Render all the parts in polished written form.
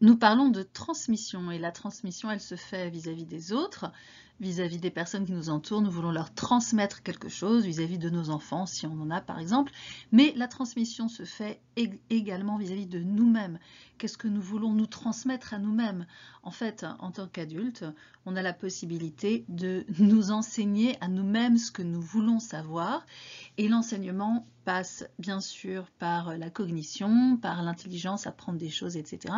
nous parlons de transmission, et la transmission, elle se fait vis-à-vis des autres, vis-à-vis des personnes qui nous entourent. Nous voulons leur transmettre quelque chose vis-à-vis de nos enfants, si on en a par exemple, mais la transmission se fait également vis-à-vis de nous-mêmes. Qu'est-ce que nous voulons nous transmettre à nous-mêmes? En fait, en tant qu'adultes, on a la possibilité de nous enseigner à nous-mêmes ce que nous voulons savoir, et l'enseignement passe bien sûr par la cognition, par l'intelligence, apprendre des choses, etc.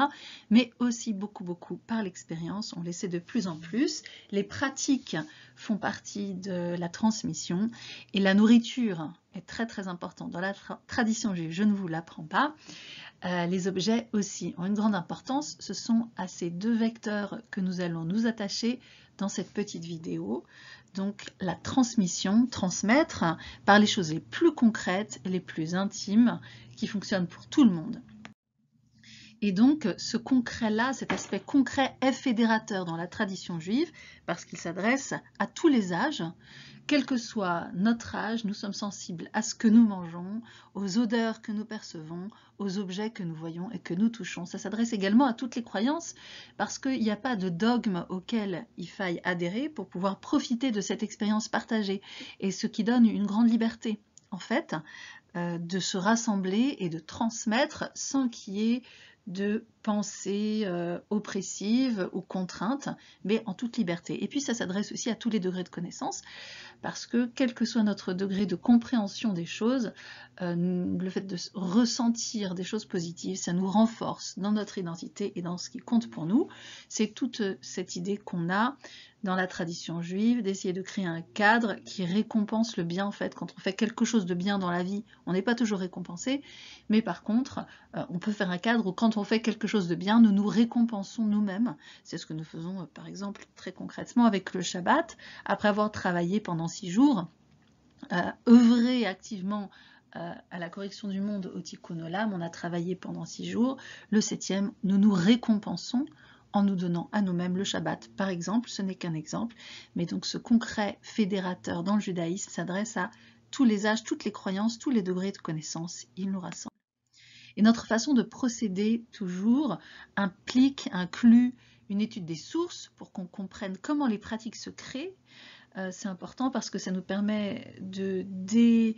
Mais aussi beaucoup par l'expérience. On le sait de plus en plus. Les pratiques font partie de la transmission et la nourriture est très importante. Dans la tradition juive, je ne vous l'apprends pas. Les objets aussi ont une grande importance. Ce sont à ces deux vecteurs que nous allons nous attacher dans cette petite vidéo. Donc la transmission, transmettre par les choses les plus concrètes et les plus intimes qui fonctionnent pour tout le monde. Et donc ce concret-là, cet aspect concret est fédérateur dans la tradition juive parce qu'il s'adresse à tous les âges. Quel que soit notre âge, nous sommes sensibles à ce que nous mangeons, aux odeurs que nous percevons, aux objets que nous voyons et que nous touchons. Ça s'adresse également à toutes les croyances parce qu'il n'y a pas de dogme auquel il faille adhérer pour pouvoir profiter de cette expérience partagée, et ce qui donne une grande liberté, en fait, de se rassembler et de transmettre sans qu'il y ait de pensées oppressives ou contraintes, mais en toute liberté. Et puis ça s'adresse aussi à tous les degrés de connaissance, parce que quel que soit notre degré de compréhension des choses, le fait de ressentir des choses positives, ça nous renforce dans notre identité et dans ce qui compte pour nous. C'est toute cette idée qu'on a dans la tradition juive, d'essayer de créer un cadre qui récompense le bien. En fait, quand on fait quelque chose de bien dans la vie, on n'est pas toujours récompensé, mais par contre, on peut faire un cadre où quand on fait quelque chose de bien, nous nous récompensons nous-mêmes. C'est ce que nous faisons, par exemple, très concrètement avec le Shabbat. Après avoir travaillé pendant 6 jours, œuvré activement à la correction du monde au Tikkun Olam, on a travaillé pendant 6 jours. Le 7e, nous nous récompensons en nous donnant à nous-mêmes le Shabbat, par exemple. Ce n'est qu'un exemple, mais donc ce concret fédérateur dans le judaïsme s'adresse à tous les âges, toutes les croyances, tous les degrés de connaissance. Il nous rassemble. Et notre façon de procéder, toujours, inclut une étude des sources pour qu'on comprenne comment les pratiques se créent. C'est important parce que ça nous permet d'enlever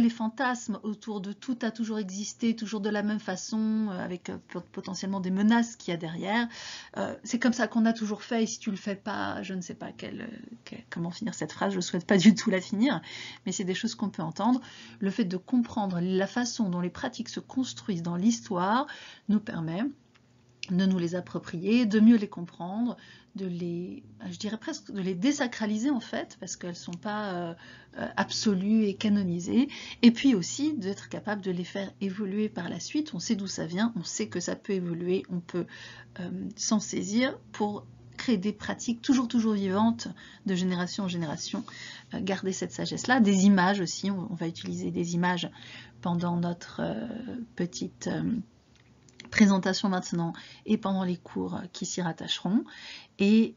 les fantasmes autour de tout a toujours existé, toujours de la même façon, avec potentiellement des menaces qu'il y a derrière. C'est comme ça qu'on a toujours fait, et si tu le fais pas, je ne sais pas comment finir cette phrase, je ne souhaite pas du tout la finir, mais c'est des choses qu'on peut entendre. Le fait de comprendre la façon dont les pratiques se construisent dans l'histoire nous permet de nous les approprier, de mieux les comprendre, je dirais presque de les désacraliser en fait, parce qu'elles ne sont pas absolues et canonisées, et puis aussi d'être capable de les faire évoluer par la suite. On sait d'où ça vient, on sait que ça peut évoluer, on peut s'en saisir pour créer des pratiques toujours vivantes de génération en génération, garder cette sagesse-là. Des images aussi, on va utiliser des images pendant notre petite présentation maintenant et pendant les cours qui s'y rattacheront, et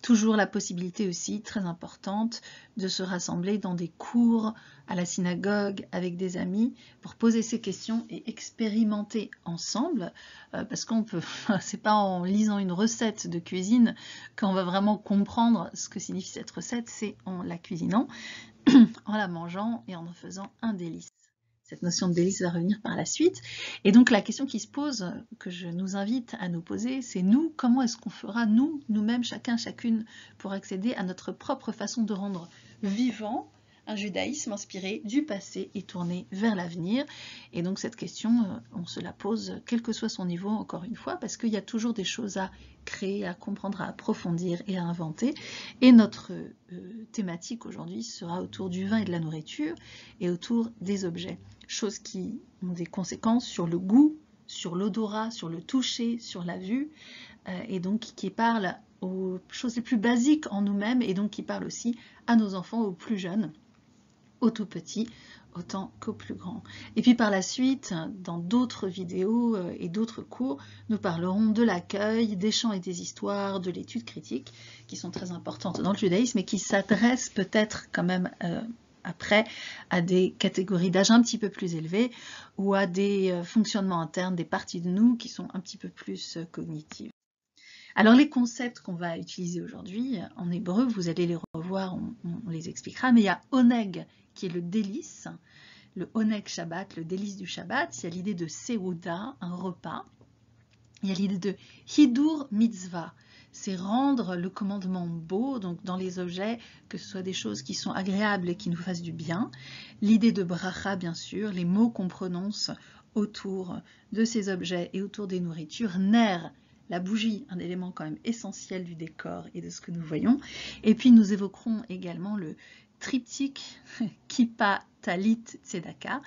toujours la possibilité aussi très importante de se rassembler dans des cours à la synagogue avec des amis pour poser ces questions et expérimenter ensemble, parce qu'on peut, c'est pas en lisant une recette de cuisine qu'on va vraiment comprendre ce que signifie cette recette, c'est en la cuisinant, en la mangeant et en faisant un délice. Cette notion de délice va revenir par la suite. Et donc la question qui se pose, que je nous invite à nous poser, c'est nous, comment est-ce qu'on fera, nous-mêmes, chacun, chacune, pour accéder à notre propre façon de rendre vivant un judaïsme inspiré du passé et tourné vers l'avenir. Et donc cette question, on se la pose, quel que soit son niveau, encore une fois, parce qu'il y a toujours des choses à créer, à comprendre, à approfondir et à inventer. Et notre thématique aujourd'hui sera autour du vin et de la nourriture et autour des objets. Choses qui ont des conséquences sur le goût, sur l'odorat, sur le toucher, sur la vue, et donc qui parlent aux choses les plus basiques en nous-mêmes, et donc qui parlent aussi à nos enfants, aux plus jeunes, aux tout petits, autant qu'aux plus grands. Et puis par la suite, dans d'autres vidéos et d'autres cours, nous parlerons de l'accueil, des chants et des histoires, de l'étude critique, qui sont très importantes dans le judaïsme et qui s'adressent peut-être quand même après à des catégories d'âge un petit peu plus élevées ou à des fonctionnements internes, des parties de nous qui sont un petit peu plus cognitives. Alors les concepts qu'on va utiliser aujourd'hui en hébreu, vous allez les revoir, on les expliquera, mais il y a oneg qui est le délice, le oneg Shabbat, le délice du Shabbat, il y a l'idée de seuda, un repas, il y a l'idée de hidur mitzvah, c'est rendre le commandement beau, donc dans les objets, que ce soit des choses qui sont agréables et qui nous fassent du bien. L'idée de bracha, bien sûr, les mots qu'on prononce autour de ces objets et autour des nourritures. Ner, la bougie, un élément quand même essentiel du décor et de ce que nous voyons. Et puis nous évoquerons également le triptyque Kippa, Talit, Tzedaka.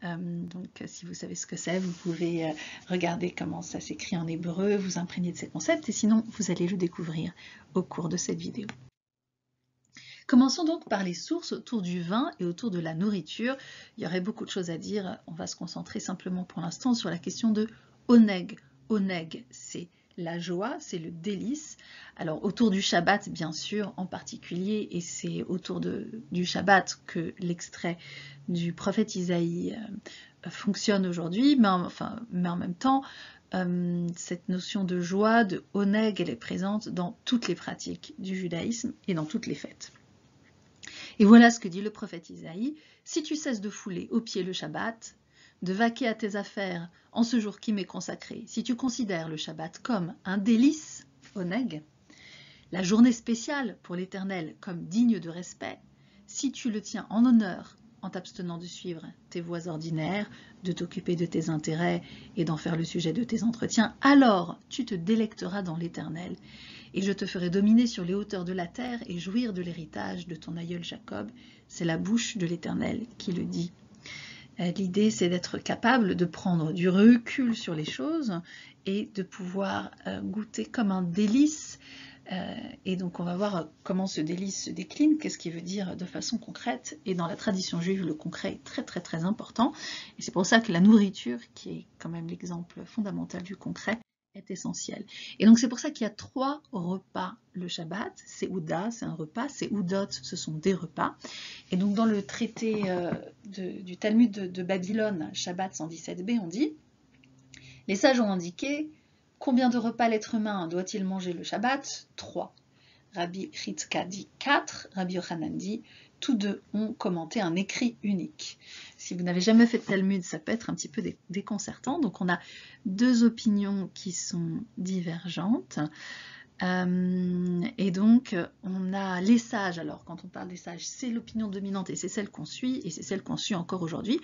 Donc si vous savez ce que c'est, vous pouvez regarder comment ça s'écrit en hébreu, vous imprégner de ces concepts, et sinon vous allez le découvrir au cours de cette vidéo. Commençons donc par les sources autour du vin et autour de la nourriture. Il y aurait beaucoup de choses à dire, on va se concentrer simplement pour l'instant sur la question de oneg. Oneg, c'est la joie, c'est le délice. Alors autour du Shabbat, bien sûr, en particulier, et c'est autour du Shabbat que l'extrait du prophète Isaïe fonctionne aujourd'hui, mais en même temps, cette notion de joie, de oneg, elle est présente dans toutes les pratiques du judaïsme et dans toutes les fêtes. Et voilà ce que dit le prophète Isaïe: si tu cesses de fouler aux pieds le Shabbat, de vaquer à tes affaires en ce jour qui m'est consacré, si tu considères le Shabbat comme un délice, oneg, la journée spéciale pour l'Éternel comme digne de respect, si tu le tiens en honneur en t'abstenant de suivre tes voies ordinaires, de t'occuper de tes intérêts et d'en faire le sujet de tes entretiens, alors tu te délecteras dans l'Éternel, et je te ferai dominer sur les hauteurs de la terre et jouir de l'héritage de ton aïeul Jacob. C'est la bouche de l'Éternel qui le dit. L'idée, c'est d'être capable de prendre du recul sur les choses et de pouvoir goûter comme un délice. Et donc, on va voir comment ce délice se décline, qu'est-ce qu'il veut dire de façon concrète. Et dans la tradition juive, le concret est très, très, très important. Et c'est pour ça que la nourriture, qui est quand même l'exemple fondamental du concret, est essentielle. Et donc, c'est pour ça qu'il y a 3 repas le Shabbat. Seuda, c'est un repas. Seudot, ce sont des repas. Et donc, dans le traité du Talmud de Babylone, Shabbat 117b, on dit: les sages ont indiqué combien de repas l'être humain doit-il manger le Shabbat? 3. Rabbi Chitzka dit 4, Rabbi Yochanan dit: tous deux ont commenté un écrit unique. Si vous n'avez jamais fait de Talmud, ça peut être un petit peu déconcertant. Donc on a 2 opinions qui sont divergentes. Et donc on a les sages. Alors quand on parle des sages, c'est l'opinion dominante et c'est celle qu'on suit, et c'est celle qu'on suit encore aujourd'hui.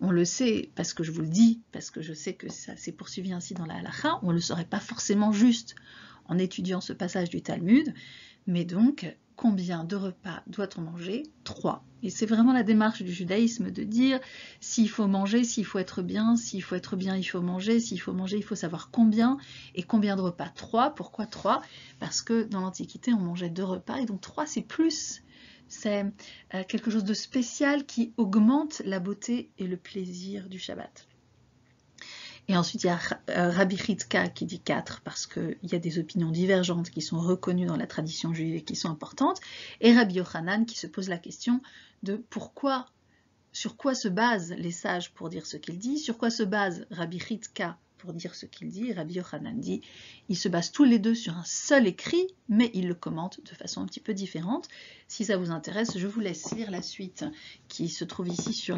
On le sait parce que je vous le dis, parce que je sais que ça s'est poursuivi ainsi dans la halakha. On ne le saurait pas forcément juste en étudiant ce passage du Talmud, mais donc combien de repas doit-on manger? 3. Et c'est vraiment la démarche du judaïsme de dire s'il faut manger, s'il faut être bien, s'il faut être bien, il faut manger, s'il faut manger, il faut savoir combien, et combien de repas? 3. Pourquoi 3? Parce que dans l'Antiquité, on mangeait 2 repas, et donc 3 c'est plus. C'est quelque chose de spécial qui augmente la beauté et le plaisir du Shabbat. Et ensuite, il y a Rabbi Chitzka qui dit 4, parce qu'il y a des opinions divergentes qui sont reconnues dans la tradition juive et qui sont importantes. Et Rabbi Yochanan qui se pose la question de pourquoi, sur quoi se basent les sages pour dire ce qu'ils disent, sur quoi se base Rabbi Chitzka pour dire ce qu'il dit. Rabbi Yochanan dit, ils se basent tous les deux sur un seul écrit, mais ils le commentent de façon un petit peu différente. Si ça vous intéresse, je vous laisse lire la suite qui se trouve ici sur,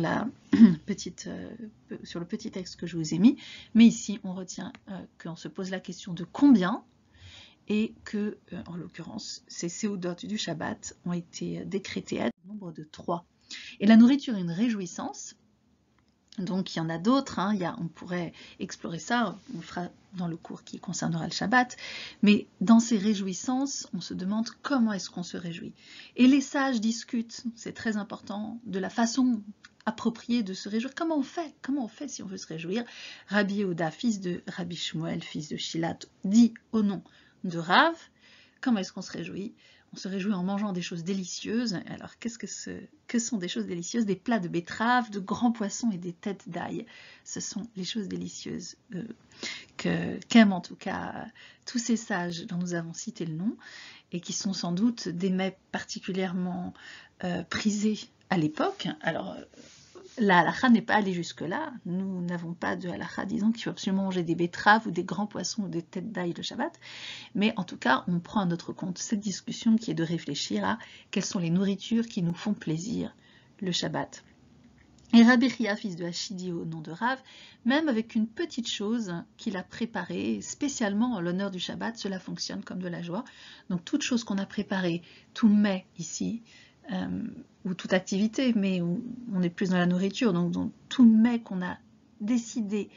sur le petit texte que je vous ai mis. Mais ici, on retient qu'on se pose la question de combien, et que, en l'occurrence, ces séodotes du Shabbat ont été décrétées à nombre de 3. Et la nourriture est une réjouissance. Donc il y en a d'autres, hein. On pourrait explorer ça, on le fera dans le cours qui concernera le Shabbat, mais dans ces réjouissances, on se demande comment est-ce qu'on se réjouit. Et les sages discutent, c'est très important, de la façon appropriée de se réjouir. Comment on fait si on veut se réjouir? Rabbi Yehuda, fils de Rabbi Shmuel, fils de Shilat, dit au nom de Rav, comment est-ce qu'on se réjouit? On se réjouit en mangeant des choses délicieuses. Alors, que sont des choses délicieuses? Des plats de betterave, de grands poissons et des têtes d'ail. Ce sont les choses délicieuses qu'aiment en tout cas tous ces sages dont nous avons cité le nom, et qui sont sans doute des mets particulièrement prisés à l'époque, alors la halakha n'est pas allée jusque-là, nous n'avons pas de halakha disant qu'il faut absolument manger des betteraves ou des grands poissons ou des têtes d'ail le Shabbat, mais en tout cas, on prend à notre compte cette discussion qui est de réfléchir à quelles sont les nourritures qui nous font plaisir le Shabbat. Et Rabbi Chia, fils de Hachidi au nom de Rav, même avec une petite chose qu'il a préparée spécialement en l'honneur du Shabbat, cela fonctionne comme de la joie. Donc toute chose qu'on a préparée, tout mets ici, ou toute activité, mais on est plus dans la nourriture, donc tout mets qu'on a décidé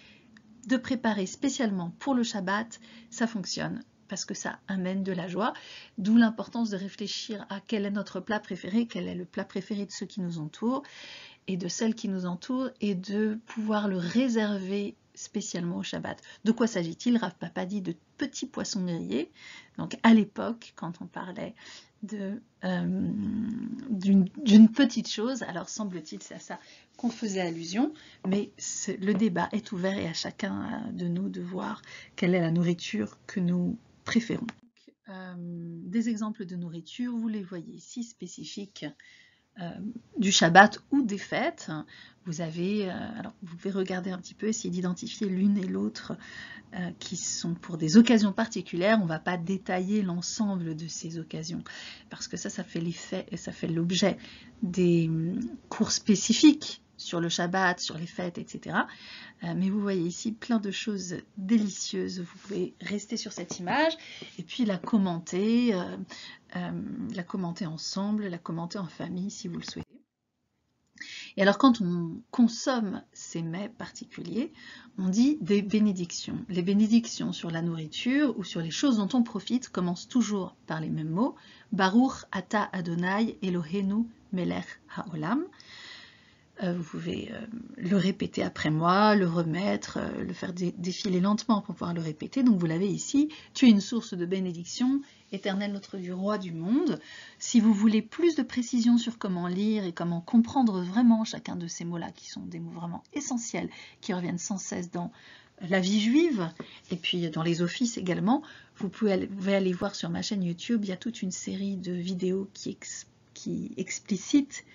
de préparer spécialement pour le Shabbat, ça fonctionne parce que ça amène de la joie, d'où l'importance de réfléchir à quel est notre plat préféré, quel est le plat préféré de ceux qui nous entourent, et de celles qui nous entourent, et de pouvoir le réserver spécialement au Shabbat. De quoi s'agit-il? Rav Papa dit de petits poissons grillés. Donc à l'époque, quand on parlait d'une petite chose, alors semble-t-il c'est à ça qu'on faisait allusion, mais le débat est ouvert et à chacun de nous de voir quelle est la nourriture que nous préférons. Des exemples de nourriture, vous les voyez ici, spécifiques du Shabbat ou des fêtes. Vous avez, alors vous pouvez regarder un petit peu, essayer d'identifier l'une et l'autre qui sont pour des occasions particulières. On ne va pas détailler l'ensemble de ces occasions parce que ça fait l'effet et ça fait l'objet des cours spécifiques sur le Shabbat, sur les fêtes, etc. Mais vous voyez ici plein de choses délicieuses. Vous pouvez rester sur cette image et puis la commenter ensemble, la commenter en famille si vous le souhaitez. Et alors quand on consomme ces mets particuliers, on dit des bénédictions. Les bénédictions sur la nourriture ou sur les choses dont on profite commencent toujours par les mêmes mots. Baruch ata Adonai Eloheinu melech haolam. Vous pouvez le répéter après moi, le remettre, le faire défiler lentement pour pouvoir le répéter. Donc vous l'avez ici, tu es une source de bénédiction, éternel notre Dieu, roi du monde. Si vous voulez plus de précision sur comment lire et comment comprendre vraiment chacun de ces mots-là, qui sont des mots vraiment essentiels, qui reviennent sans cesse dans la vie juive, et puis dans les offices également, vous pouvez aller voir sur ma chaîne YouTube, il y a toute une série de vidéos qui explicitent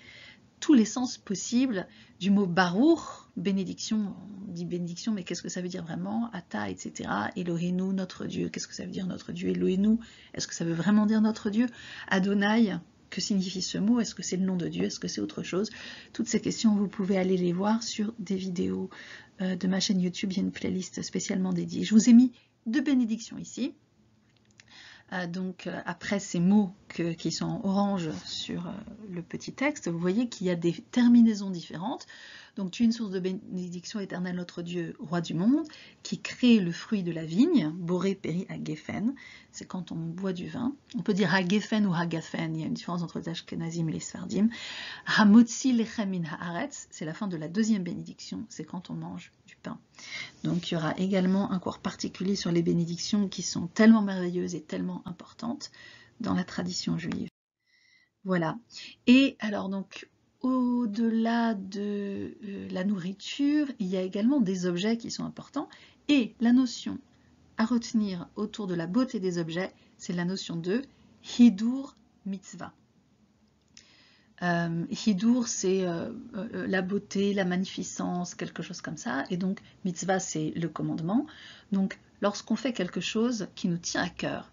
tous les sens possibles du mot Baruch, bénédiction, on dit bénédiction, mais qu'est-ce que ça veut dire vraiment? Ata, etc. Eloheinu, notre Dieu, qu'est-ce que ça veut dire notre Dieu? Eloheinu, est-ce que ça veut vraiment dire notre Dieu? Adonai, que signifie ce mot? Est-ce que c'est le nom de Dieu? Est-ce que c'est autre chose? Toutes ces questions, vous pouvez aller les voir sur des vidéos de ma chaîne YouTube, il y a une playlist spécialement dédiée. Je vous ai mis 2 bénédictions ici. Donc après ces mots qui sont en orange sur le petit texte, vous voyez qu'il y a des terminaisons différentes. Donc tu es une source de bénédiction éternelle notre Dieu, roi du monde, qui crée le fruit de la vigne, boré péri à Geffen, c'est quand on boit du vin. On peut dire à Geffen ou à Gaffen, il y a une différence entre les Ashkenazim et les Sfardim. Hamotzi lechem min haaretz, c'est la fin de la 2e bénédiction, c'est quand on mange du pain. Donc il y aura également un cours particulier sur les bénédictions qui sont tellement merveilleuses et tellement importantes dans la tradition juive. Voilà. Et alors donc, au-delà de la nourriture, il y a également des objets qui sont importants. Et la notion à retenir autour de la beauté des objets, c'est la notion de Hidur Mitzvah. Hidur, c'est la beauté, la magnificence, quelque chose comme ça. Et donc, mitzvah, c'est le commandement. Donc, lorsqu'on fait quelque chose qui nous tient à cœur,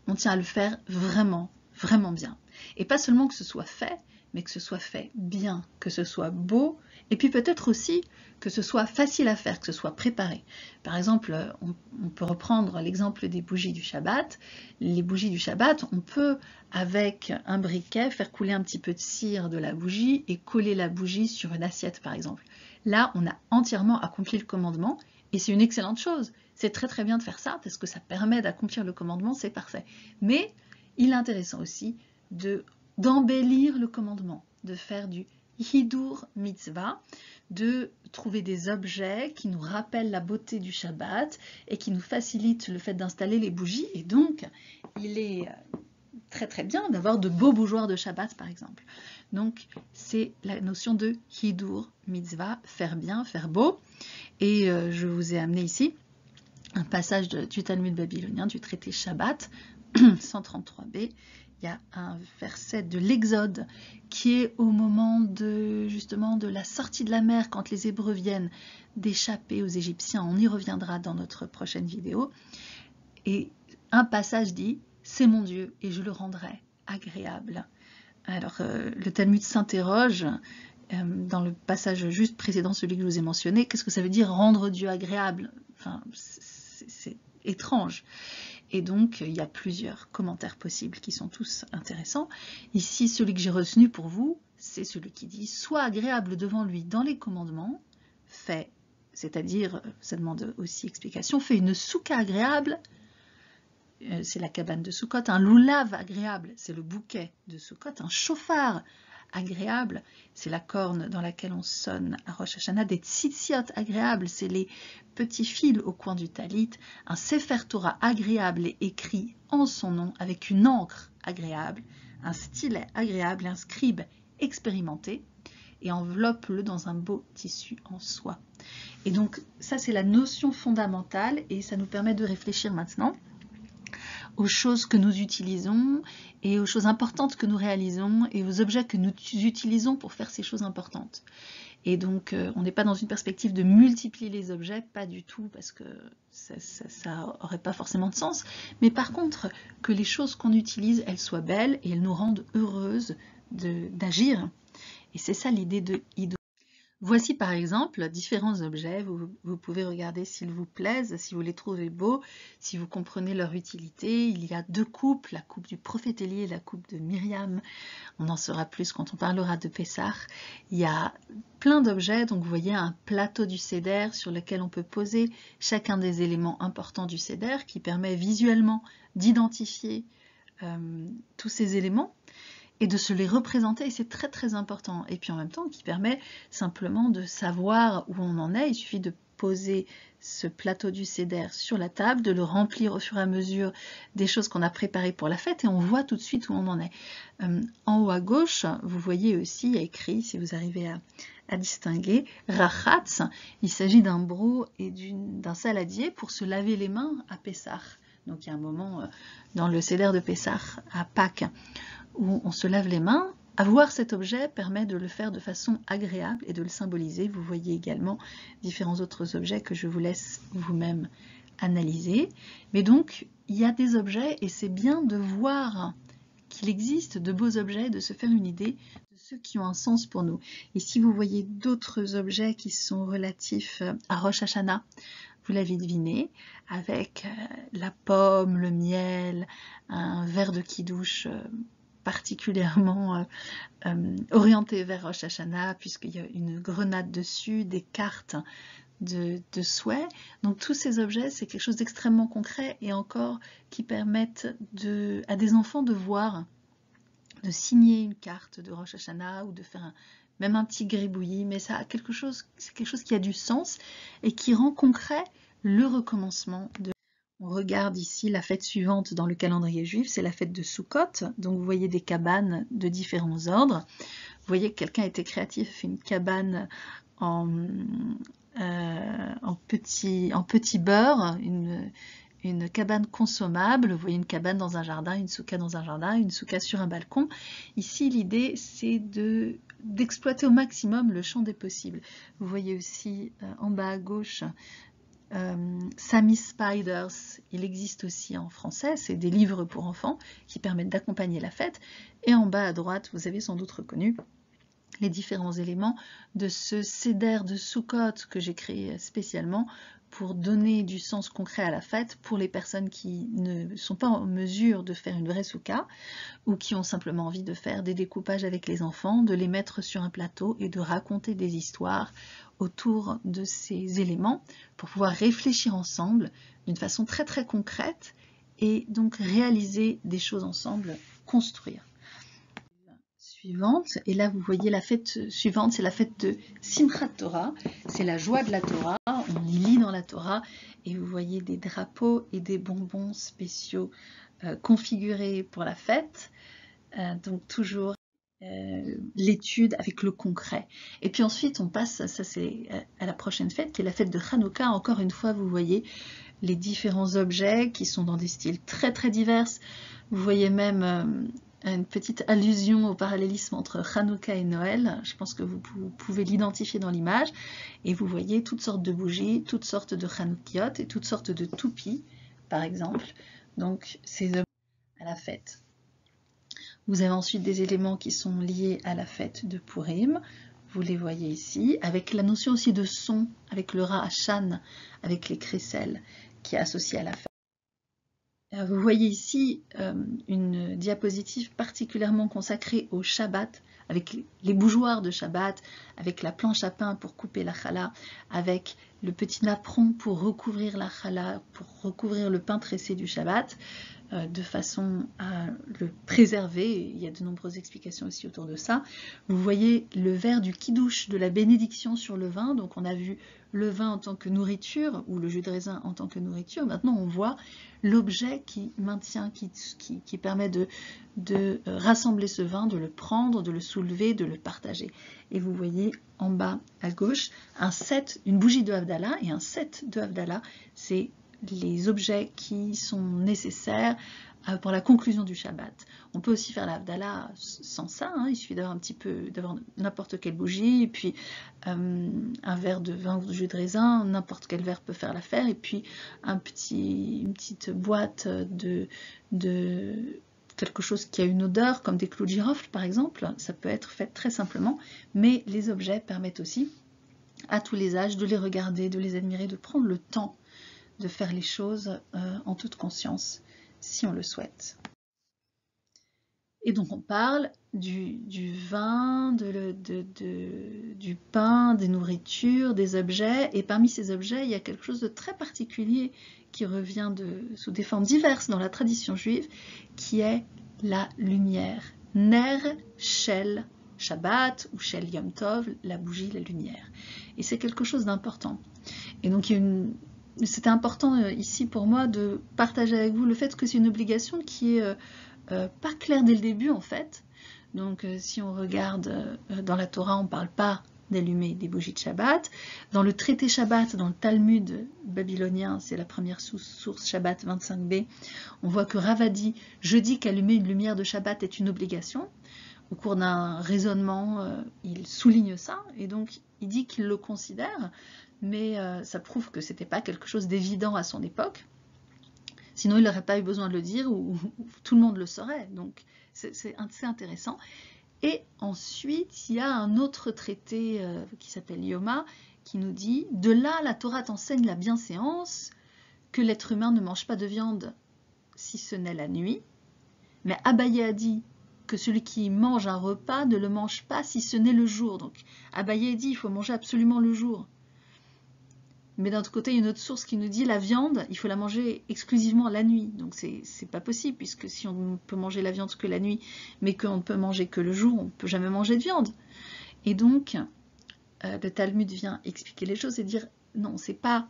on tient à le faire vraiment, vraiment bien. Et pas seulement que ce soit fait, mais que ce soit fait bien, que ce soit beau, et puis peut-être aussi que ce soit facile à faire, que ce soit préparé. Par exemple, on peut reprendre l'exemple des bougies du Shabbat. Les bougies du Shabbat, on peut, avec un briquet, faire couler un petit peu de cire de la bougie et coller la bougie sur une assiette, par exemple. Là, on a entièrement accompli le commandement, et c'est une excellente chose. C'est très très bien de faire ça, parce que ça permet d'accomplir le commandement, c'est parfait. Mais il est intéressant aussi d'embellir le commandement, de faire du Hidur Mitzvah, de trouver des objets qui nous rappellent la beauté du Shabbat et qui nous facilitent le fait d'installer les bougies. Et donc, il est très très bien d'avoir de beaux bougeoirs de Shabbat, par exemple. Donc, c'est la notion de Hidur Mitzvah, faire bien, faire beau. Et je vous ai amené ici un passage du Talmud babylonien, du traité Shabbat, 133b, il y a un verset de l'Exode qui est au moment de, justement, de la sortie de la mer, quand les Hébreux viennent d'échapper aux Égyptiens. On y reviendra dans notre prochaine vidéo. Et un passage dit « C'est mon Dieu et je le rendrai agréable ». Alors, le Talmud s'interroge dans le passage juste précédent, celui que je vous ai mentionné, qu'est-ce que ça veut dire rendre Dieu agréable? Enfin, c'est étrange. Et donc, il y a plusieurs commentaires possibles qui sont tous intéressants. Ici, celui que j'ai retenu pour vous, c'est celui qui dit « Sois agréable devant lui dans les commandements, fais », c'est-à-dire, ça demande aussi explication, fais une souka agréable, c'est la cabane de Sukkot, un loulav agréable, c'est le bouquet de Sukkot, un chauffard agréable, c'est la corne dans laquelle on sonne à Rosh Hashanah, des tzitziot agréables, c'est les petits fils au coin du talit, un sefer Torah agréable et écrit en son nom avec une encre agréable, un stylet agréable et un scribe expérimenté, et enveloppe-le dans un beau tissu en soie. Et donc ça c'est la notion fondamentale et ça nous permet de réfléchir maintenant aux choses que nous utilisons et aux choses importantes que nous réalisons et aux objets que nous utilisons pour faire ces choses importantes. Et donc, on n'est pas dans une perspective de multiplier les objets, pas du tout, parce que ça n'aurait pas forcément de sens. Mais par contre, que les choses qu'on utilise, elles soient belles et elles nous rendent heureuses d'agir. Et c'est ça l'idée de Ido. Voici par exemple différents objets, vous pouvez regarder s'ils vous plaisent, si vous les trouvez beaux, si vous comprenez leur utilité. Il y a deux coupes, la coupe du prophète Élie et la coupe de Myriam. On en saura plus quand on parlera de Pessah. Il y a plein d'objets, donc vous voyez un plateau du Seder sur lequel on peut poser chacun des éléments importants du Seder qui permet visuellement d'identifier tous ces éléments et de se les représenter, et c'est très très important. Et puis en même temps, qui permet simplement de savoir où on en est. Il suffit de poser ce plateau du Seder sur la table, de le remplir au fur et à mesure des choses qu'on a préparées pour la fête, et on voit tout de suite où on en est. En haut à gauche, vous voyez aussi écrit, si vous arrivez à distinguer, Rachatz. Il s'agit d'un broc et d'un saladier pour se laver les mains à Pessah. Donc il y a un moment dans le Seder de Pessah à Pâques, où on se lave les mains. Avoir cet objet permet de le faire de façon agréable et de le symboliser. Vous voyez également différents autres objets que je vous laisse vous-même analyser. Mais donc, il y a des objets et c'est bien de voir qu'il existe de beaux objets, de se faire une idée de ceux qui ont un sens pour nous. Ici, vous voyez d'autres objets qui sont relatifs à Rosh Hashanah. Vous l'avez deviné, avec la pomme, le miel, un verre de kidouche particulièrement orienté vers Rosh Hashanah, puisqu'il y a une grenade dessus, des cartes de souhait. Donc tous ces objets, c'est quelque chose d'extrêmement concret et encore qui permettent à des enfants de voir, de signer une carte de Rosh Hashanah ou de faire même un petit gribouillis, mais ça a c'est quelque chose qui a du sens et qui rend concret le recommencement de. On regarde ici la fête suivante dans le calendrier juif, c'est la fête de Sukkot. Donc vous voyez des cabanes de différents ordres. Vous voyez que quelqu'un a été créatif, fait une cabane en petit beurre, une cabane consommable. Vous voyez une cabane dans un jardin, une souka dans un jardin, une souka sur un balcon. Ici, l'idée, c'est d'exploiter au maximum le champ des possibles. Vous voyez aussi en bas à gauche Sammy Spiders, il existe aussi en français, c'est des livres pour enfants qui permettent d'accompagner la fête. Et en bas à droite, vous avez sans doute reconnu les différents éléments de ce Seder de Sukkot que j'ai créé spécialement pour donner du sens concret à la fête pour les personnes qui ne sont pas en mesure de faire une vraie souka ou qui ont simplement envie de faire des découpages avec les enfants, de les mettre sur un plateau et de raconter des histoires autour de ces éléments pour pouvoir réfléchir ensemble d'une façon très très concrète et donc réaliser des choses ensemble, construire. Suivante, et là vous voyez la fête suivante, c'est la fête de Simchat Torah, c'est la joie de la Torah, on y lit dans la Torah et vous voyez des drapeaux et des bonbons spéciaux configurés pour la fête, donc toujours l'étude avec le concret. Et puis ensuite on passe, ça c'est à la prochaine fête qui est la fête de Hanouka. Encore une fois vous voyez les différents objets qui sont dans des styles très très divers. Vous voyez même une petite allusion au parallélisme entre Hanouka et Noël. Je pense que vous pouvez l'identifier dans l'image. Et vous voyez toutes sortes de bougies, toutes sortes de Hanoukiot et toutes sortes de toupies, par exemple. Donc, c'est à la fête. Vous avez ensuite des éléments qui sont liés à la fête de Purim. Vous les voyez ici, avec la notion aussi de son, avec le Ra'ashan, avec les crécelles, qui est associée à la fête. Vous voyez ici une diapositive particulièrement consacrée au Shabbat, avec les bougeoirs de Shabbat, avec la planche à pain pour couper la challah, avec le petit napperon pour recouvrir la challah, pour recouvrir le pain tressé du Shabbat, de façon à le préserver. Il y a de nombreuses explications aussi autour de ça. Vous voyez le verre du kiddush, de la bénédiction sur le vin. Donc on a vu le vin en tant que nourriture, ou le jus de raisin en tant que nourriture. Maintenant on voit l'objet qui maintient, qui permet de rassembler ce vin, de le prendre, de le soulever, de le partager. Et vous voyez en bas à gauche une bougie de Havdalah et un set de Havdalah. C'est les objets qui sont nécessaires pour la conclusion du Shabbat. On peut aussi faire la Havdalah sans ça, hein. Il suffit d'avoir d'avoir n'importe quelle bougie, et puis un verre de vin ou de jus de raisin, n'importe quel verre peut faire l'affaire, et puis une petite boîte de quelque chose qui a une odeur, comme des clous de girofle par exemple. Ça peut être fait très simplement, mais les objets permettent aussi à tous les âges de les regarder, de les admirer, de prendre le temps de faire les choses en toute conscience, si on le souhaite. Et donc on parle du vin, du pain, des nourritures, des objets, et parmi ces objets, il y a quelque chose de très particulier qui revient sous des formes diverses dans la tradition juive, qui est la lumière. Ner, Shel, Shabbat ou Shel Yom Tov, la bougie, la lumière. Et c'est quelque chose d'important. Et donc c'était important ici pour moi de partager avec vous le fait que c'est une obligation qui est pas claire dès le début en fait. Donc si on regarde dans la Torah, on ne parle pas d'allumer des bougies de Shabbat. Dans le traité Shabbat, dans le Talmud babylonien, c'est la première source Shabbat 25b, on voit que Ravadi, je dis qu'allumer une lumière de Shabbat est une obligation. Au cours d'un raisonnement, il souligne ça, et donc il dit qu'il le considère, mais ça prouve que ce n'était pas quelque chose d'évident à son époque. Sinon, il n'aurait pas eu besoin de le dire, ou tout le monde le saurait. Donc, c'est intéressant. Et ensuite, il y a un autre traité qui s'appelle Yoma, qui nous dit « De là, la Torah t'enseigne la bienséance, que l'être humain ne mange pas de viande si ce n'est la nuit. Mais Abaye a dit que celui qui mange un repas ne le mange pas si ce n'est le jour. » Donc, Abaye dit il faut manger absolument le jour. Mais d'un autre côté, il y a une autre source qui nous dit la viande, il faut la manger exclusivement la nuit. Donc c'est pas possible, puisque si on peut manger la viande que la nuit, mais qu'on ne peut manger que le jour, on ne peut jamais manger de viande. Et donc, le Talmud vient expliquer les choses et dire non, c'est pas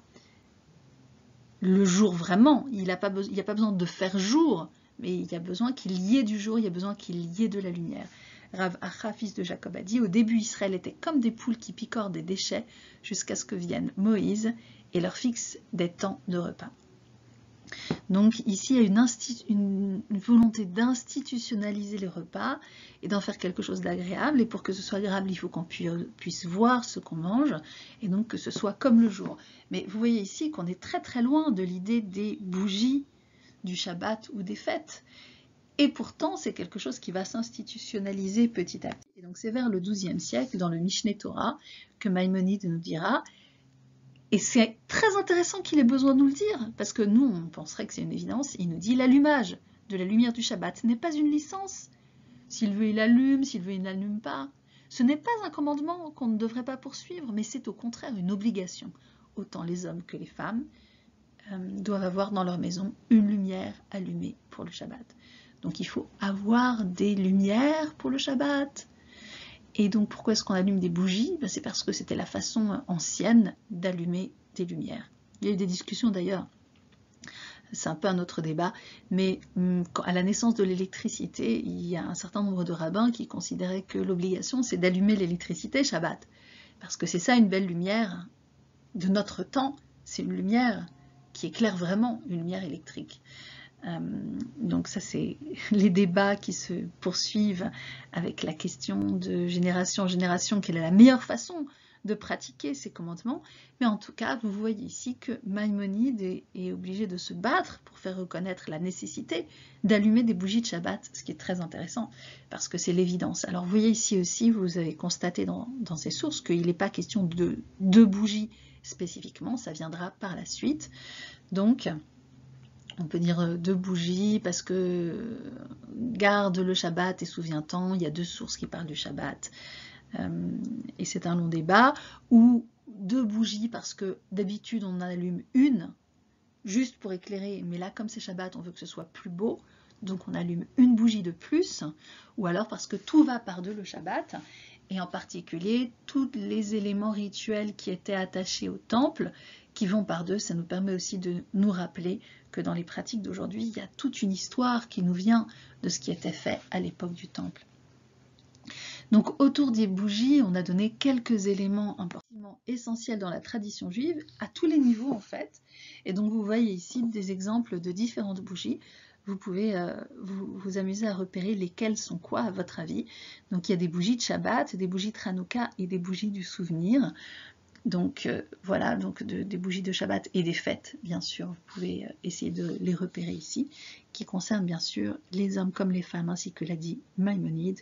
le jour vraiment, il n'y a pas besoin de faire jour, mais il y a besoin qu'il y ait du jour, il y a besoin qu'il y ait de la lumière. Rav Acha, fils de Jacob, a dit « Au début, Israël était comme des poules qui picorent des déchets jusqu'à ce que vienne Moïse et leur fixe des temps de repas. » Donc ici, il y a une volonté d'institutionnaliser les repas et d'en faire quelque chose d'agréable. Et pour que ce soit agréable, il faut qu'on puisse voir ce qu'on mange et donc que ce soit comme le jour. Mais vous voyez ici qu'on est très très loin de l'idée des bougies du Shabbat ou des fêtes. Et pourtant, c'est quelque chose qui va s'institutionnaliser petit à petit. Et donc c'est vers le XIIe siècle, dans le Mishneh Torah, que Maïmonide nous dira, et c'est très intéressant qu'il ait besoin de nous le dire, parce que nous, on penserait que c'est une évidence, il nous dit l'allumage de la lumière du Shabbat n'est pas une licence. S'il veut, il allume, s'il veut, il n'allume pas. Ce n'est pas un commandement qu'on ne devrait pas poursuivre, mais c'est au contraire une obligation. Autant les hommes que les femmes doivent avoir dans leur maison une lumière allumée pour le Shabbat. Donc il faut avoir des lumières pour le Shabbat. Et donc pourquoi est-ce qu'on allume des bougies? C'est parce que c'était la façon ancienne d'allumer des lumières. Il y a eu des discussions d'ailleurs, c'est un peu un autre débat, mais à la naissance de l'électricité, il y a un certain nombre de rabbins qui considéraient que l'obligation c'est d'allumer l'électricité Shabbat. Parce que c'est ça une belle lumière de notre temps, c'est une lumière qui éclaire vraiment, une lumière électrique. Donc ça, c'est les débats qui se poursuivent avec la question de génération en génération, quelle est la meilleure façon de pratiquer ces commandements. Mais en tout cas, vous voyez ici que Maïmonide est obligé de se battre pour faire reconnaître la nécessité d'allumer des bougies de Shabbat, ce qui est très intéressant, parce que c'est l'évidence. Alors vous voyez ici aussi, vous avez constaté dans ces sources qu'il n'est pas question de deux bougies spécifiquement, ça viendra par la suite. Donc, on peut dire deux bougies parce que garde le Shabbat et souviens-t'en, il y a deux sources qui parlent du Shabbat. Et c'est un long débat. Ou deux bougies parce que d'habitude on en allume une juste pour éclairer, mais là comme c'est Shabbat, on veut que ce soit plus beau, donc on allume une bougie de plus. Ou alors parce que tout va par deux le Shabbat, et en particulier tous les éléments rituels qui étaient attachés au temple qui vont par deux. Ça nous permet aussi de nous rappeler que dans les pratiques d'aujourd'hui, il y a toute une histoire qui nous vient de ce qui était fait à l'époque du temple. Donc autour des bougies, on a donné quelques éléments importants, essentiels dans la tradition juive, à tous les niveaux en fait. Et donc vous voyez ici des exemples de différentes bougies. Vous pouvez vous amuser à repérer lesquelles sont quoi à votre avis. Donc il y a des bougies de Shabbat, des bougies de Hanouka et des bougies du souvenir. Donc voilà, donc des bougies de Shabbat et des fêtes, bien sûr, vous pouvez essayer de les repérer ici, qui concernent bien sûr les hommes comme les femmes, ainsi que l'a dit Maïmonide,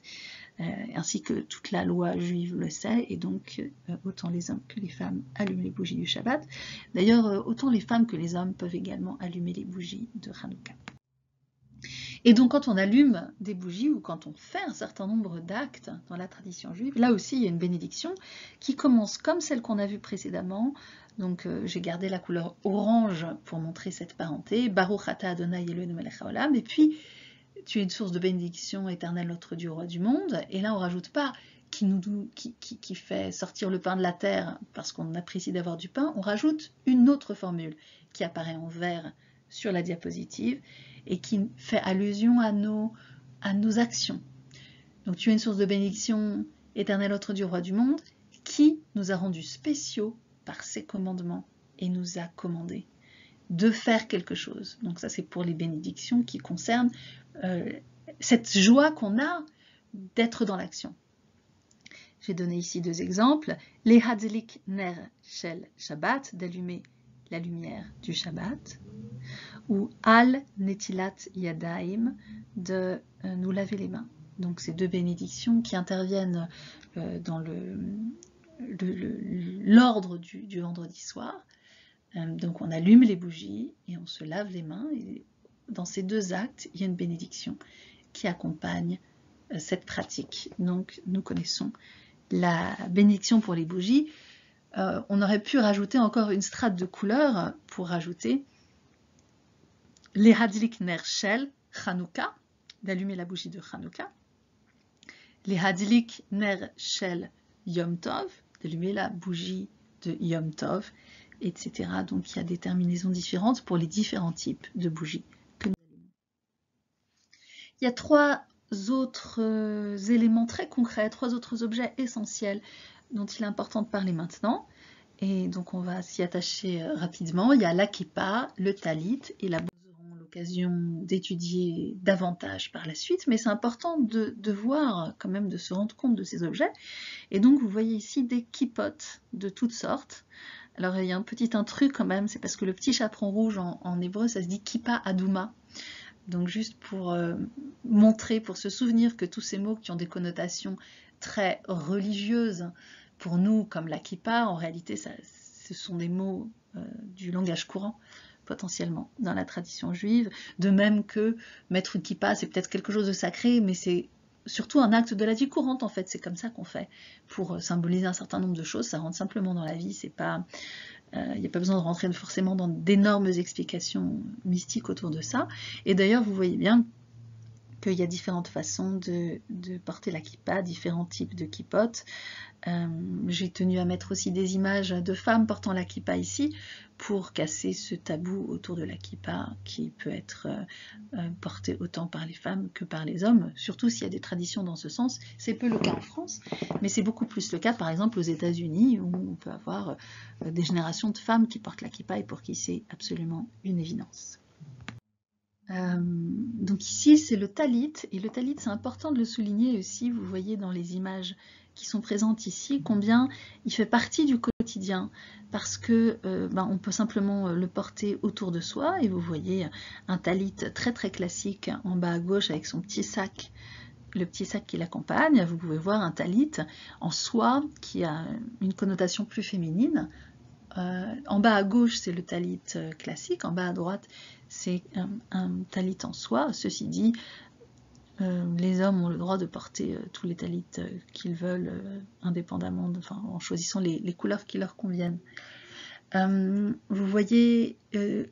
ainsi que toute la loi juive le sait, et donc autant les hommes que les femmes allument les bougies du Shabbat. D'ailleurs, autant les femmes que les hommes peuvent également allumer les bougies de Hanouka. Et donc quand on allume des bougies ou quand on fait un certain nombre d'actes dans la tradition juive, là aussi il y a une bénédiction qui commence comme celle qu'on a vue précédemment. Donc j'ai gardé la couleur orange pour montrer cette parenté. Baruch ata Adonai Eloheinu melech haolam. Et puis tu es une source de bénédiction éternelle, notre Dieu, roi du monde. Et là on ne rajoute pas qui fait sortir le pain de la terre parce qu'on apprécie d'avoir du pain. On rajoute une autre formule qui apparaît en vert sur la diapositive et qui fait allusion à nos actions. Donc tu es une source de bénédiction éternelle, autre Dieu, roi du monde, qui nous a rendus spéciaux par ses commandements et nous a commandé de faire quelque chose. Donc ça c'est pour les bénédictions qui concernent cette joie qu'on a d'être dans l'action. J'ai donné ici deux exemples. Les hadlik ner shel Shabbat, d'allumer la lumière du Shabbat, ou al netilat yadaim, de nous laver les mains. Donc ces deux bénédictions qui interviennent dans l'ordre du vendredi soir. Donc on allume les bougies et on se lave les mains. Et dans ces deux actes, il y a une bénédiction qui accompagne cette pratique. Donc nous connaissons la bénédiction pour les bougies. On aurait pu rajouter encore une strate de couleurs pour rajouter les hadlik ner shel Hanouka, d'allumer la bougie de Hanouka, les hadlik ner shel Yom Tov, d'allumer la bougie de Yom Tov, etc. Donc il y a des terminaisons différentes pour les différents types de bougies que nous allumons. Il y a trois autres éléments très concrets, trois autres objets essentiels dont il est important de parler maintenant. Et donc on va s'y attacher rapidement. Il y a la kippa, le talit et la l'occasion d'étudier davantage par la suite, mais c'est important de voir quand même, de se rendre compte de ces objets. Et donc vous voyez ici des kippotes de toutes sortes. Alors il y a un petit truc quand même, c'est parce que le petit chaperon rouge en hébreu, ça se dit kippa adouma. Donc juste pour montrer, pour se souvenir que tous ces mots qui ont des connotations très religieuses, pour nous, comme la kippa, en réalité, ce sont des mots du langage courant, potentiellement, dans la tradition juive. De même que mettre une kippa, c'est peut-être quelque chose de sacré, mais c'est surtout un acte de la vie courante, en fait. C'est comme ça qu'on fait, pour symboliser un certain nombre de choses. Ça rentre simplement dans la vie, c'est pas... Il n'y a pas besoin de rentrer forcément dans d'énormes explications mystiques autour de ça. Et d'ailleurs, vous voyez bien qu'il y a différentes façons de porter la kippa, différents types de kippotes. J'ai tenu à mettre aussi des images de femmes portant la kippa ici pour casser ce tabou autour de la kippa qui peut être porté autant par les femmes que par les hommes, surtout s'il y a des traditions dans ce sens. C'est peu le cas en France, mais c'est beaucoup plus le cas par exemple aux États-Unis où on peut avoir des générations de femmes qui portent la kippa et pour qui c'est absolument une évidence. Donc ici, c'est le talit, et le talit, c'est important de le souligner aussi, vous voyez dans les images qui sont présentes ici, combien il fait partie du quotidien, parce que on peut simplement le porter autour de soi, et vous voyez un talit très très classique en bas à gauche avec son petit sac, le petit sac qui l'accompagne. Vous pouvez voir un talit en soie qui a une connotation plus féminine. En bas à gauche, c'est le talit classique, en bas à droite, c'est un talit en soie. Ceci dit, les hommes ont le droit de porter tous les talits qu'ils veulent, indépendamment, en choisissant les couleurs qui leur conviennent. Vous voyez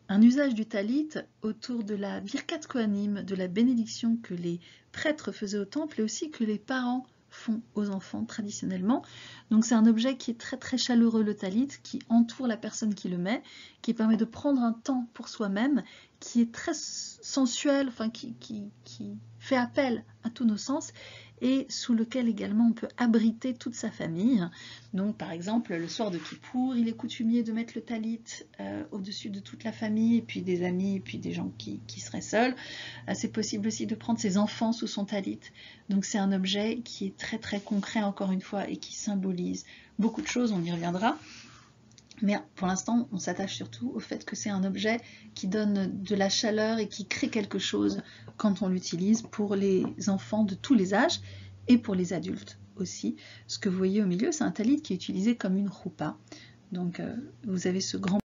un usage du talit autour de la Birkat Kohanim, de la bénédiction que les prêtres faisaient au temple et aussi que les parents font aux enfants traditionnellement. Donc c'est un objet qui est très très chaleureux, le talit, qui entoure la personne qui le met, qui permet de prendre un temps pour soi-même, qui est très sensuel, qui fait appel à tous nos sens et sous lequel également on peut abriter toute sa famille. Donc par exemple le soir de Kippour, il est coutumier de mettre le talit au-dessus de toute la famille, et puis des amis, et puis des gens qui seraient seuls. C'est possible aussi de prendre ses enfants sous son talit. Donc c'est un objet qui est très très concret encore une fois et qui symbolise beaucoup de choses, on y reviendra. Mais pour l'instant, on s'attache surtout au fait que c'est un objet qui donne de la chaleur et qui crée quelque chose quand on l'utilise pour les enfants de tous les âges et pour les adultes aussi. Ce que vous voyez au milieu, c'est un talit qui est utilisé comme une roupa. Donc vous avez ce grand...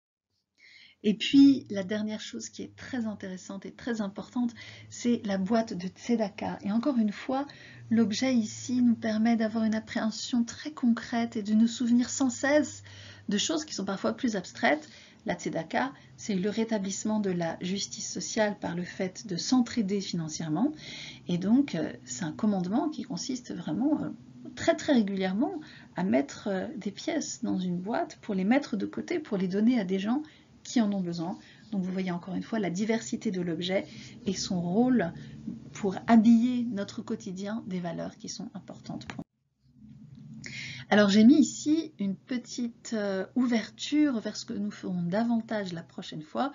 Et puis, la dernière chose qui est très intéressante et très importante, c'est la boîte de tzedaka. Et encore une fois, l'objet ici nous permet d'avoir une appréhension très concrète et de nous souvenir sans cesse de choses qui sont parfois plus abstraites. La tzedaka, c'est le rétablissement de la justice sociale par le fait de s'entraider financièrement. Et donc, c'est un commandement qui consiste vraiment très très régulièrement à mettre des pièces dans une boîte pour les mettre de côté, pour les donner à des gens qui en ont besoin. Donc vous voyez encore une fois la diversité de l'objet et son rôle pour habiller notre quotidien des valeurs qui sont importantes pour nous. Alors j'ai mis ici une petite ouverture vers ce que nous ferons davantage la prochaine fois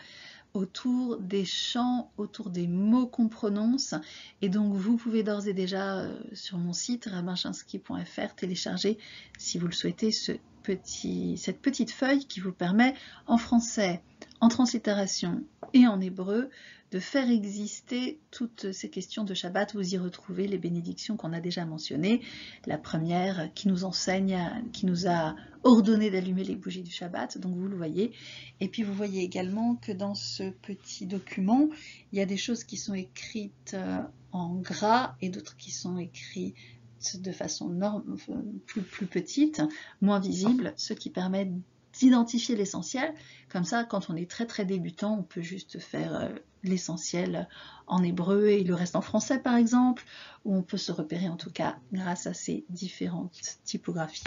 autour des chants, autour des mots qu'on prononce. Et donc vous pouvez d'ores et déjà sur mon site rabbinchinski.fr télécharger, si vous le souhaitez, cette petite feuille qui vous permet en français, en translittération et en hébreu de faire exister toutes ces questions de Shabbat. Vous y retrouvez les bénédictions qu'on a déjà mentionnées. La première qui nous enseigne, qui nous a ordonné d'allumer les bougies du Shabbat, donc vous le voyez. Et puis vous voyez également que dans ce petit document, il y a des choses qui sont écrites en gras et d'autres qui sont écrites de façon plus petite, moins visible, ce qui permet d'identifier l'essentiel. Comme ça, quand on est très très débutant, on peut juste faire l'essentiel en hébreu et le reste en français par exemple, ou on peut se repérer en tout cas grâce à ces différentes typographies.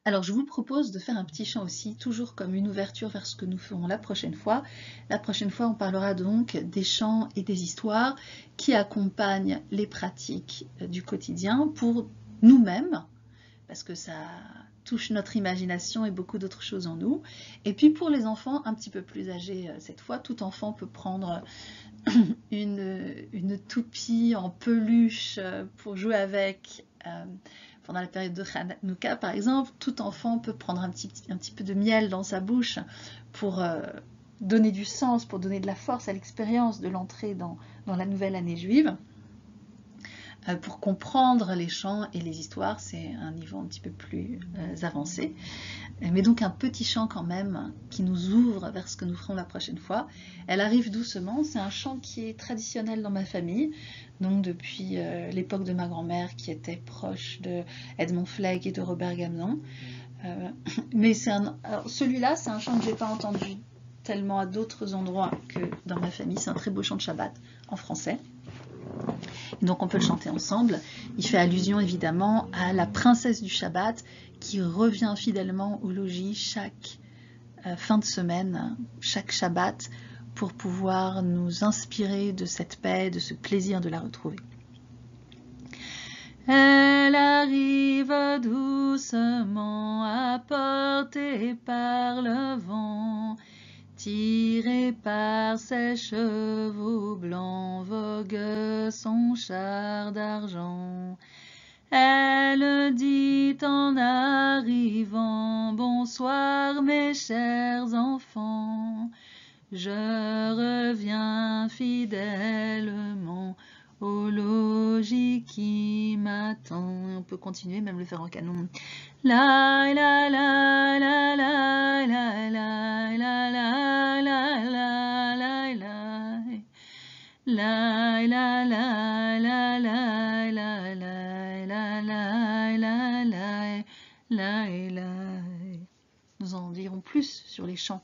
Alors je vous propose de faire un petit chant aussi, toujours comme une ouverture vers ce que nous ferons la prochaine fois. La prochaine fois, on parlera donc des chants et des histoires qui accompagnent les pratiques du quotidien pour nous-mêmes, parce que ça touche notre imagination et beaucoup d'autres choses en nous. Et puis pour les enfants un petit peu plus âgés cette fois, tout enfant peut prendre une toupie en peluche pour jouer avec. Pendant la période de Hanouka, par exemple, tout enfant peut prendre un petit peu de miel dans sa bouche pour donner du sens, pour donner de la force à l'expérience de l'entrée dans la nouvelle année juive. Pour comprendre les chants et les histoires, c'est un niveau un petit peu plus avancé. Mais donc un petit chant quand même qui nous ouvre vers ce que nous ferons la prochaine fois. Elle arrive doucement, c'est un chant qui est traditionnel dans ma famille, donc depuis l'époque de ma grand-mère qui était proche de Edmond Flegg et de Robert Gamnon. Mais celui-là, c'est un chant que je n'ai pas entendu tellement à d'autres endroits que dans ma famille. C'est un très beau chant de Shabbat en français. Et donc on peut le chanter ensemble. Il fait allusion évidemment à la princesse du Shabbat qui revient fidèlement au logis chaque fin de semaine, chaque Shabbat, pour pouvoir nous inspirer de cette paix, de ce plaisir de la retrouver. Elle arrive doucement, apportée par le vent, tirée Monté par ses chevaux blancs, vogue son char d'argent. Elle dit en arrivant, bonsoir mes chers enfants, je reviens fidèlement au logis qui m'attend. On peut continuer, même le faire en canon. La la la la la la la la la la la la la la la la la la la. Nous en dirons plus sur les chants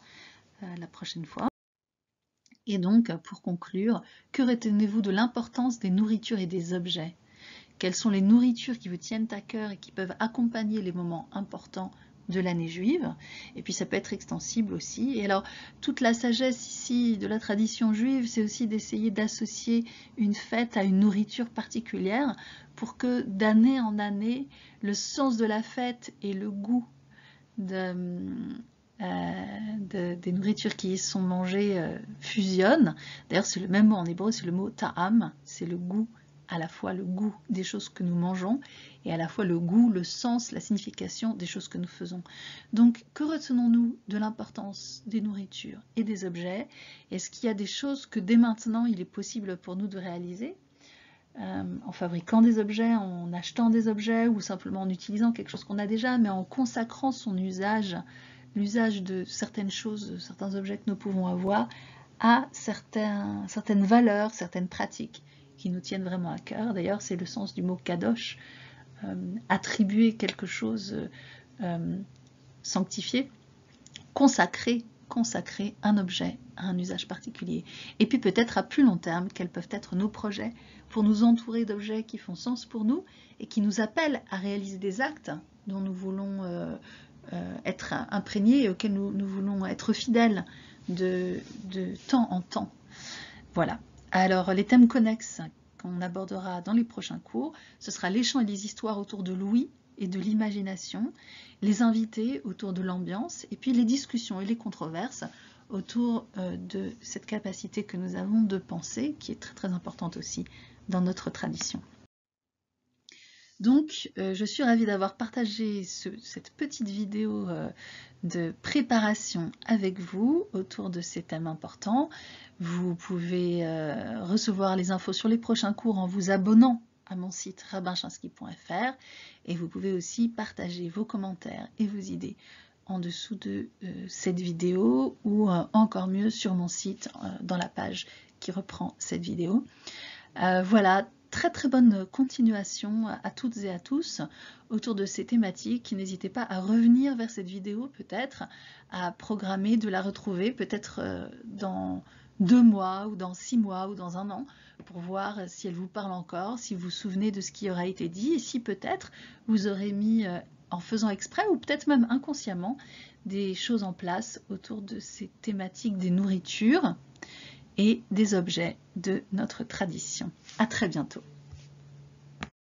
la prochaine fois. Et donc, pour conclure, que retenez-vous de l'importance des nourritures et des objets? Quelles sont les nourritures qui vous tiennent à cœur et qui peuvent accompagner les moments importants de l'année juive? Et puis ça peut être extensible aussi. Et alors, toute la sagesse ici de la tradition juive, c'est aussi d'essayer d'associer une fête à une nourriture particulière pour que d'année en année, le sens de la fête et le goût des nourritures qui y sont mangées fusionnent. D'ailleurs, c'est le même mot en hébreu, c'est le mot ta'am, c'est le goût, à la fois le goût des choses que nous mangeons et à la fois le goût, le sens, la signification des choses que nous faisons. Donc, que retenons-nous de l'importance des nourritures et des objets? Est-ce qu'il y a des choses que dès maintenant, il est possible pour nous de réaliser en fabriquant des objets, en achetant des objets ou simplement en utilisant quelque chose qu'on a déjà, mais en consacrant son usage, l'usage de certaines choses, certains objets que nous pouvons avoir à certaines valeurs, certaines pratiques qui nous tiennent vraiment à cœur. D'ailleurs, c'est le sens du mot kadosh, attribuer quelque chose, sanctifié, consacrer un objet à un usage particulier. Et puis peut-être à plus long terme, quels peuvent être nos projets pour nous entourer d'objets qui font sens pour nous et qui nous appellent à réaliser des actes dont nous voulons être imprégnés et auxquels nous voulons être fidèles de temps en temps. Voilà. Alors, les thèmes connexes qu'on abordera dans les prochains cours, ce sera les chants et les histoires autour de l'ouïe et de l'imagination, les invités autour de l'ambiance, et puis les discussions et les controverses autour de cette capacité que nous avons de penser, qui est très très importante aussi dans notre tradition. Donc, je suis ravie d'avoir partagé cette petite vidéo de préparation avec vous autour de ces thèmes importants. Vous pouvez recevoir les infos sur les prochains cours en vous abonnant à mon site rabbinchinski.fr et vous pouvez aussi partager vos commentaires et vos idées en dessous de cette vidéo ou encore mieux sur mon site dans la page qui reprend cette vidéo. Voilà. Très très bonne continuation à toutes et à tous autour de ces thématiques. N'hésitez pas à revenir vers cette vidéo peut-être, à programmer de la retrouver peut-être dans 2 mois ou dans 6 mois ou dans 1 an pour voir si elle vous parle encore, si vous vous souvenez de ce qui aura été dit et si peut-être vous aurez mis en faisant exprès ou peut-être même inconsciemment des choses en place autour de ces thématiques des nourritures et des objets de notre tradition. À très bientôt.